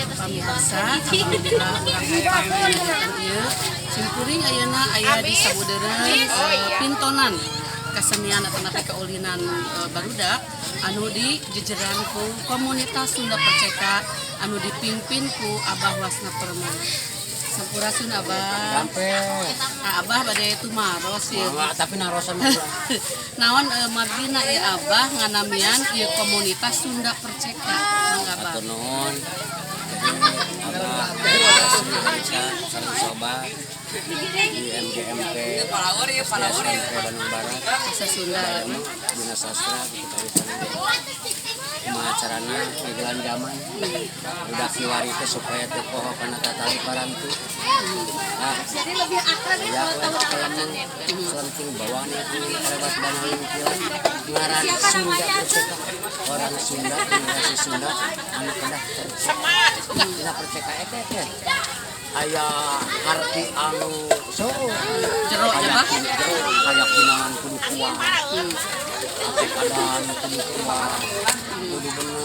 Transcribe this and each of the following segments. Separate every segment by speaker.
Speaker 1: Pamirsa, alhamdulillah ieu simkuring ayeuna aya di Samudeureun pintonan kesenian atau napi kaulinan barudak anu di jejeran ku komunitas Sunda Perceka anu dipimpin ku Abah Wasna Permana. Sampurasun Abah.
Speaker 2: Sampai.
Speaker 1: Abah bade tumaros ya.
Speaker 2: Tapi narosan mah.
Speaker 1: Naon margina ieu Abah nganamian ieu komunitas Sunda Perceka. Mangga Abah.
Speaker 2: Atur nuhun. Abah sareng sobat di MGMP Bandung Barat.
Speaker 1: Bahasa Sunda.
Speaker 2: Dina sastra kita acarana ngegelan zaman udah kiwari teh supaya teu poho kana tatali parantu. Nah, jadi lebih akrab ya kalau selenting bawahnya lewat banalin kilan ngaran Sunda Perceka orang Sunda generasi Sunda anak kedah Sunda Perceka eta aya arti anu
Speaker 1: Jero
Speaker 2: kayak kinangan kudu kuat keadaan kudu kuat kudu bener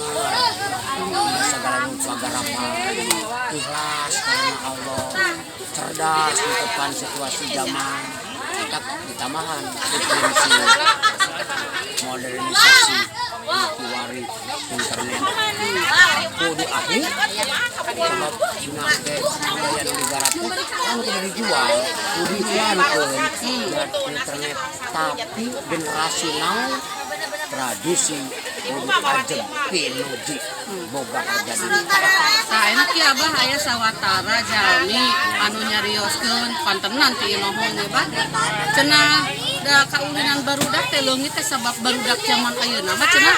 Speaker 2: segala apa ikhlas karena Allah cerdas di depan situasi zaman tetap ditamahan prinsip modernisasi kiwari internet kudu ahli sebab dinake budaya negara itu kan kudu dijual kudu dijualkeun internet tapi generasi now tradisi kudu ajeg pinuji boga terjadi.
Speaker 1: Nah, enak ya Abah aya sawatara jalmi anu nyarioskeun pantenan ti nohong ya Bah. Cenah da kaulinan barudak teh leungit teh sabab barudak zaman ayeuna mah cenah